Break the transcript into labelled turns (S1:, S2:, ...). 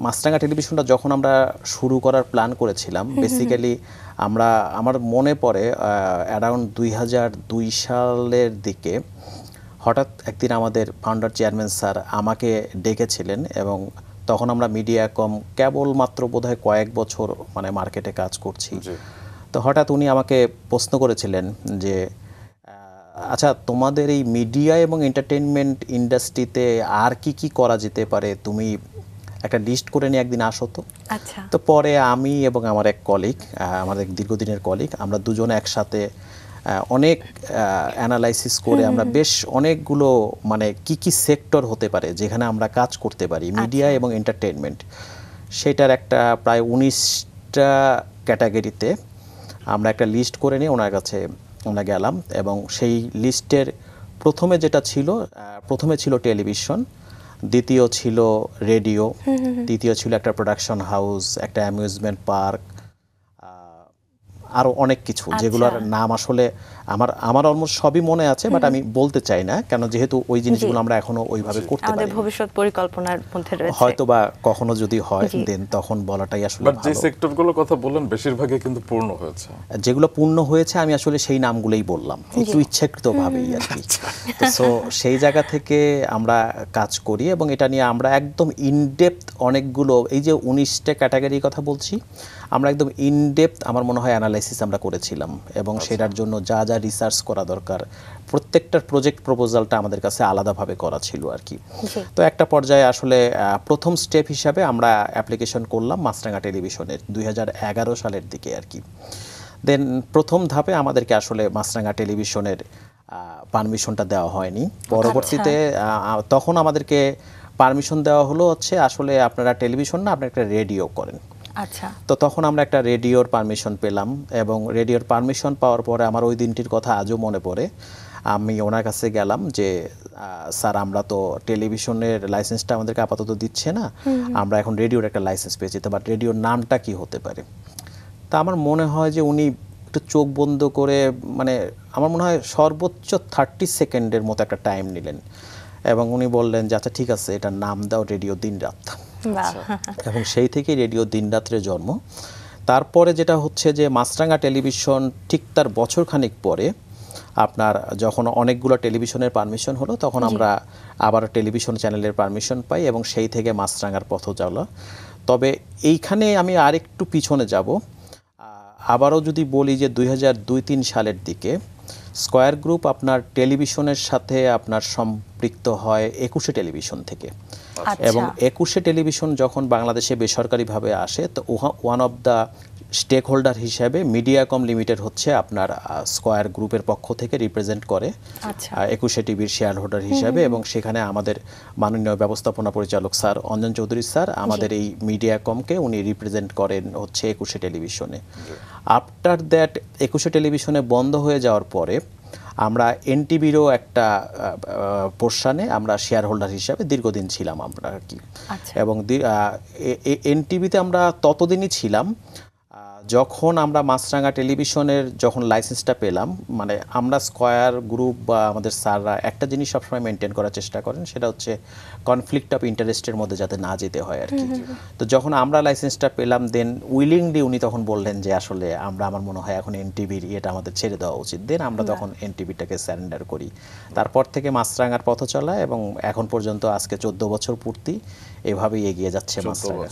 S1: মাছরাঙা টেলিভিশনটা যখন আমরা শুরু করার প্ল্যান করেছিলাম, বেসিক্যালি আমার মনে পড়ে অ্যারাউন্ড 2002 সালের দিকে হঠাৎ একদিন আমাদের ফাউন্ডার চেয়ারম্যান স্যার আমাকে ডেকেছিলেন, এবং তখন আমরা মিডিয়াকম কেবলমাত্র বোধহয় কয়েক বছর মানে মার্কেটে কাজ করছি। তো হঠাৎ উনি আমাকে প্রশ্ন করেছিলেন যে আচ্ছা, তোমাদের এই মিডিয়া এবং এন্টারটেইনমেন্ট ইন্ডাস্ট্রিতে আর কি কি করা যেতে পারে, তুমি একটা লিস্ট করে নিয়ে একদিন আসো তো।
S2: আচ্ছা।
S1: তো পরে আমি এবং আমার এক কলিগ, আমাদের দীর্ঘদিনের কলিগ, আমরা দুজনে একসাথে অনেক অ্যানালাইসিস করে আমরা বেশ অনেকগুলো মানে কি কি সেক্টর হতে পারে যেখানে আমরা কাজ করতে পারি মিডিয়া এবং এন্টারটেইনমেন্ট, সেটার একটা প্রায় 19টা ক্যাটাগরিতে আমরা একটা লিস্ট করে নিয়ে ওনার কাছে আমরা গেলাম। এবং সেই লিস্টের প্রথমে যেটা ছিল, প্রথমে ছিল টেলিভিশন, দ্বিতীয় ছিল রেডিও, তৃতীয় ছিল একটা প্রোডাকশন হাউস, একটা অ্যামিউজমেন্ট পার্ক, আরও অনেক কিছু যেগুলোর নাম আসলে আমার অলমোস্ট সবই মনে আছে, বাট আমি বলতে চাই না, কেন যেহেতু ওই জিনিসগুলো আমরা এখনো ওইভাবে করতে পারি,
S2: আমাদের ভবিষ্যৎ পরিকল্পনার মধ্যে রয়েছে,
S1: হয়তো বা কখনো যদি হয় দেন তখন বলাটাই আসলে ভালো।
S3: যে সেক্টরগুলোর কথা বললেন বেশিরভাগই কিন্তু পূর্ণ হয়েছে,
S1: যেগুলো পূর্ণ হয়েছে আমি আসলে সেই নামগুলোই বললাম একটু ইচ্ছাকৃতভাবেই আর কি। সো সেই জায়গা থেকে আমরা কাজ করি, এবং এটা নিয়ে আমরা একদম ইনডেপথ অনেকগুলো, এই যে 19টা ক্যাটাগরির কথা বলছি, আমরা একদম ইনডেপথ আমার মনে হয় অ্যানালাইসিস আমরা করেছিলাম, এবং সেটার জন্য যা যা রিসার্চ করা দরকার প্রত্যেকটার প্রজেক্ট প্রপোজালটা আমাদের কাছে আলাদাভাবে করা ছিল আর কি। তো একটা পর্যায়ে আসলে প্রথম স্টেপ হিসাবে আমরা অ্যাপ্লিকেশন করলাম মাছরাঙা টেলিভিশনের 2011 সালের দিকে আর কি। দেন প্রথম ধাপে আমাদেরকে আসলে মাছরাঙা টেলিভিশনের পারমিশনটা দেওয়া হয়নি। পরবর্তীতে তখন আমাদেরকে পারমিশন দেওয়া হলো হচ্ছে আসলে আপনারা টেলিভিশন না, আপনারা একটা রেডিও করেন।
S2: আচ্ছা।
S1: তো তখন আমরা একটা রেডিওর পারমিশন পেলাম, এবং রেডিওর পারমিশন পাওয়ার পরে আমার ওই দিনটির কথা আজও মনে পড়ে। আমি ওনার কাছে গেলাম যে স্যার, আমরা তো টেলিভিশনের লাইসেন্সটা আমাদেরকে আপাতত দিচ্ছে না, আমরা এখন রেডিওর একটা লাইসেন্স পেয়েছি, তো বাট রেডিওর নামটা কি হতে পারে। তা আমার মনে হয় যে উনি একটু চোখ বন্ধ করে, মানে আমার মনে হয় সর্বোচ্চ 30 সেকেন্ডের মতো একটা টাইম নিলেন, এবং উনি বললেন যে আচ্ছা ঠিক আছে, এটার নাম দাও রেডিও দিনরাত। এবং সেই থেকেই রেডিও দিনরাত্রের জন্ম। তারপরে যেটা হচ্ছে যে মাছরাঙা টেলিভিশন ঠিক তার বছরখানেক পরে আপনার যখন অনেকগুলো টেলিভিশনের পারমিশন হলো, তখন আমরা আবার টেলিভিশন চ্যানেলের পারমিশন পাই, এবং সেই থেকে মাছরাঙার পথ চলা। তবে এইখানে আমি আরেকটু পিছনে যাব, আবারও যদি বলি যে 2002-03 সালের দিকে স্কয়ার গ্রুপ আপনার টেলিভিশনের সাথে আপনার সম্পৃক্ত হয় 21শে টেলিভিশন থেকে। এবং 21শে টেলিভিশন যখন বাংলাদেশে বেসরকারিভাবে আসে, তো one of the stakeholder হিসেবে মিডিয়াকম লিমিটেড হচ্ছে আপনার স্কয়ার গ্রুপের পক্ষ থেকে রিপ্রেজেন্ট করে 21শে টিভির শেয়ার হোল্ডার হিসেবে। এবং সেখানে আমাদের মাননীয় ব্যবস্থাপনা পরিচালক স্যার অঞ্জন চৌধুরী স্যার আমাদের এই মিডিয়াকমকে উনি রিপ্রেজেন্ট করেন হচ্ছে 21শে টেলিভিশনে। আফটার দ্যাট 21শে টেলিভিশনে বন্ধ হয়ে যাওয়ার পরে আমরা এনটিভিরও একটা পোর্শনে আমরা শেয়ার হোল্ডার হিসাবে দীর্ঘদিন ছিলাম আমরা আর কি। এবং এনটিভিতে আমরা ততদিনই ছিলাম যখন আমরা মাছরাঙা টেলিভিশনের যখন লাইসেন্সটা পেলাম। মানে আমরা স্কয়ার গ্রুপ বা আমাদের স্যাররা একটা জিনিস সবসময় মেনটেন করার চেষ্টা করেন, সেটা হচ্ছে কনফ্লিক্ট অফ ইন্টারেস্টের মধ্যে যাতে না যেতে হয় আর কি। তো যখন আমরা লাইসেন্সটা পেলাম, দেন উইলিংলি উনি তখন বললেন যে আসলে আমার মনে হয় এখন এনটিভির এটা আমাদের ছেড়ে দেওয়া উচিত। দেন আমরা তখন এনটিভিটাকে স্যারেন্ডার করি। তারপর থেকে মাছরাঙার পথ চলা, এবং এখন পর্যন্ত আজকে 14 বছর পূর্তি, এভাবেই এগিয়ে যাচ্ছে মাছরাঙা।